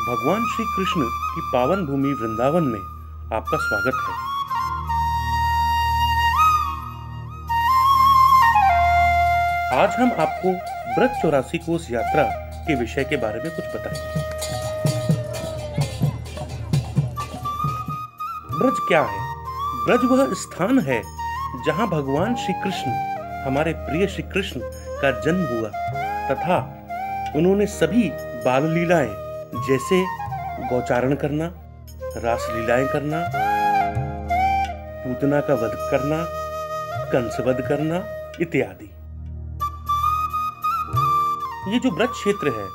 भगवान श्री कृष्ण की पावन भूमि वृंदावन में आपका स्वागत है। आज हम आपको ब्रज 84 कोस यात्रा के विषय के बारे में कुछ बताएंगे। ब्रज क्या है? ब्रज वह स्थान है जहां भगवान श्री कृष्ण, हमारे प्रिय श्री कृष्ण का जन्म हुआ तथा उन्होंने सभी बाल लीलाएं जैसे गौचारण करना, रास लीलाएं करना, पूतना का वध करना, कंस वध करना इत्यादि। ये जो ब्रज क्षेत्र है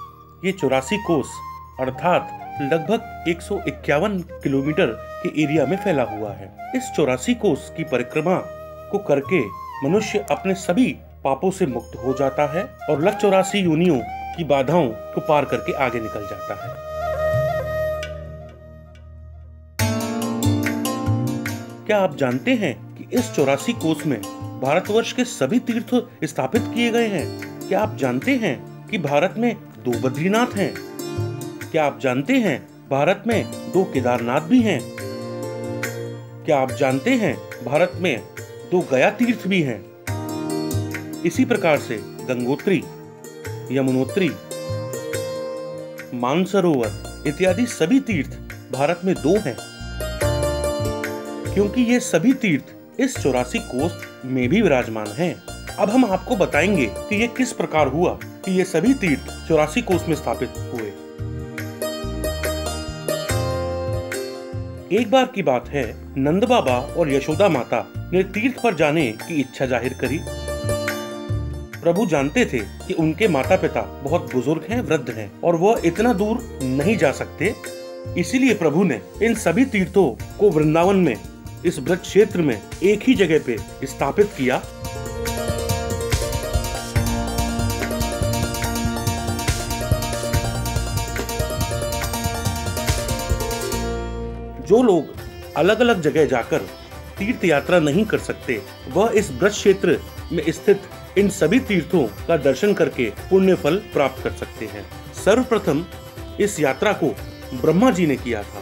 ये 84 कोस अर्थात लगभग 151 किलोमीटर के एरिया में फैला हुआ है। इस 84 कोस की परिक्रमा को करके मनुष्य अपने सभी पापों से मुक्त हो जाता है और लख 84 योनियों की बाधाओं को पार करके आगे निकल जाता है। क्या आप जानते हैं कि इस 84 कोस में भारतवर्ष के सभी तीर्थ स्थापित किए गए हैं? क्या आप जानते हैं कि भारत में 2 बद्रीनाथ हैं? क्या आप जानते हैं भारत में 2 केदारनाथ भी हैं? क्या आप जानते हैं भारत में 2 गया तीर्थ भी हैं? इसी प्रकार से गंगोत्री, यमुनोत्री, मानसरोवर इत्यादि सभी तीर्थ भारत में 2 हैं, क्योंकि ये सभी तीर्थ इस 84 कोस में भी विराजमान हैं। अब हम आपको बताएंगे कि ये किस प्रकार हुआ कि ये सभी तीर्थ 84 कोस में स्थापित हुए। एक बार की बात है, नंद बाबा और यशोदा माता ने तीर्थ पर जाने की इच्छा जाहिर करी। प्रभु जानते थे कि उनके माता पिता बहुत बुजुर्ग हैं, वृद्ध हैं और वह इतना दूर नहीं जा सकते। इसीलिए प्रभु ने इन सभी तीर्थों को वृंदावन में, इस ब्रज क्षेत्र में एक ही जगह पे स्थापित किया। जो लोग अलग अलग जगह जाकर तीर्थ यात्रा नहीं कर सकते, वह इस ब्रज क्षेत्र में स्थित इन सभी तीर्थों का दर्शन करके पुण्य फल प्राप्त कर सकते हैं। सर्वप्रथम इस यात्रा को ब्रह्मा जी ने किया था।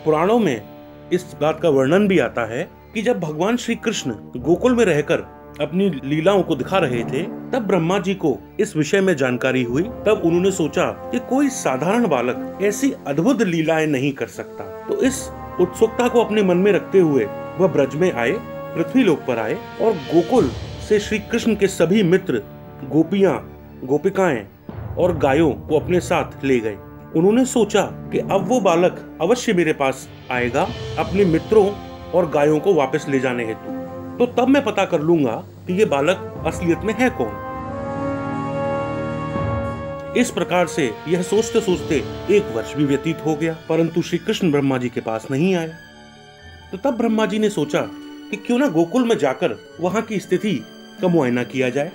पुराणों में इस बात का वर्णन भी आता है कि जब भगवान श्री कृष्ण गोकुल में रहकर अपनी लीलाओं को दिखा रहे थे, तब ब्रह्मा जी को इस विषय में जानकारी हुई। तब उन्होंने सोचा कि कोई साधारण बालक ऐसी अद्भुत लीलाएं नहीं कर सकता। तो इस उत्सुकता को अपने मन में रखते हुए वह ब्रज में आए, पृथ्वी लोक पर आए और गोकुल से श्री कृष्ण के सभी मित्र, गोपियां, गोपिकाएं और गायों को अपने साथ ले गए। उन्होंने सोचा कि अब वो बालक अवश्य मेरे पास आएगा अपने मित्रों और गायों को वापस ले जाने हेतु, तो तब मैं पता कर लूंगा कि ये बालक असलियत में है कौन। इस प्रकार से यह सोचते सोचते 1 वर्ष भी व्यतीत हो गया, परंतु श्री कृष्ण ब्रह्मा जी के पास नहीं आए। तो तब ब्रह्मा जी ने सोचा कि क्यों ना गोकुल में जाकर वहां की स्थिति का मुआयना किया जाए।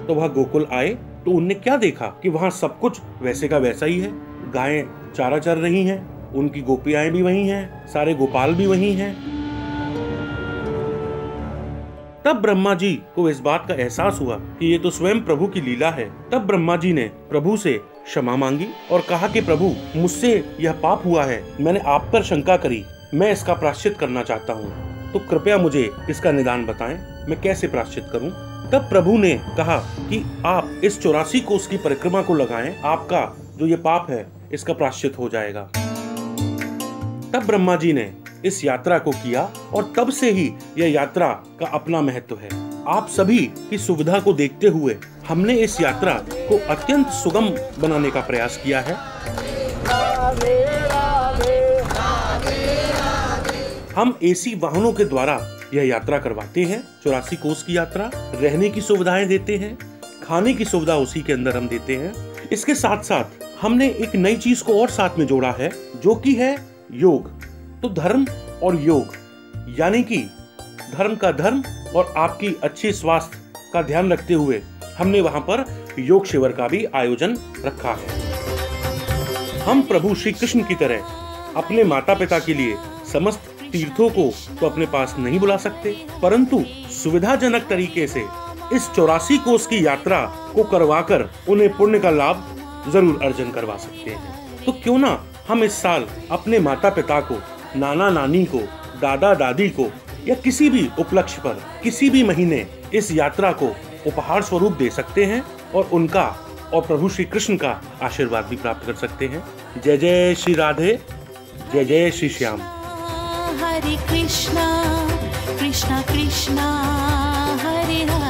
तो वह गोकुल आए तो उनने क्या देखा कि वहां सब कुछ वैसे का वैसा ही है। गायें चारा चर रही हैं, उनकी गोपियां भी वही हैं, सारे गोपाल भी वही हैं। तब ब्रह्मा जी को इस बात का एहसास हुआ कि ये तो स्वयं प्रभु की लीला है। तब ब्रह्मा जी ने प्रभु से क्षमा मांगी और कहा कि प्रभु, मुझसे यह पाप हुआ है, मैंने आप पर शंका करी, मैं इसका प्रायश्चित करना चाहता हूँ, तो कृपया मुझे इसका निदान बताएं, मैं कैसे प्रायश्चित करूं। तब प्रभु ने कहा कि आप इस 84 कोस की परिक्रमा को लगाएं, आपका जो ये पाप है इसका प्रायश्चित हो जाएगा। तब ब्रह्मा जी ने इस यात्रा को किया और तब से ही यह यात्रा का अपना महत्व है। आप सभी की सुविधा को देखते हुए हमने इस यात्रा को अत्यंत सुगम बनाने का प्रयास किया है। हम एसी वाहनों के द्वारा यह यात्रा करवाते हैं। 84 कोस की यात्रा, रहने की सुविधाएं देते हैं, खाने की सुविधा उसी के अंदर हम देते हैं। इसके साथ साथ हमने एक नई चीज को और साथ में जोड़ा है, जो कि है योग। तो धर्म और योग, यानी कि धर्म का धर्म और आपकी अच्छी स्वास्थ्य का ध्यान रखते हुए हमने वहां पर योग शिविर का भी आयोजन रखा है। हम प्रभु श्री कृष्ण की तरह अपने माता पिता के लिए समस्त तीर्थों को तो अपने पास नहीं बुला सकते, परंतु सुविधाजनक तरीके से इस 84 कोस की यात्रा को करवाकर उन्हें पुण्य का लाभ जरूर अर्जन करवा सकते हैं। तो क्यों ना हम इस साल अपने माता पिता को, नाना नानी को, दादा दादी को या किसी भी उपलक्ष्य पर किसी भी महीने इस यात्रा को उपहार स्वरूप दे सकते हैं और उनका और प्रभु श्री कृष्ण का आशीर्वाद भी प्राप्त कर सकते हैं। जय जय श्री राधे, जय जय श्री श्याम। हरे कृष्णा कृष्णा कृष्णा हरे हरे।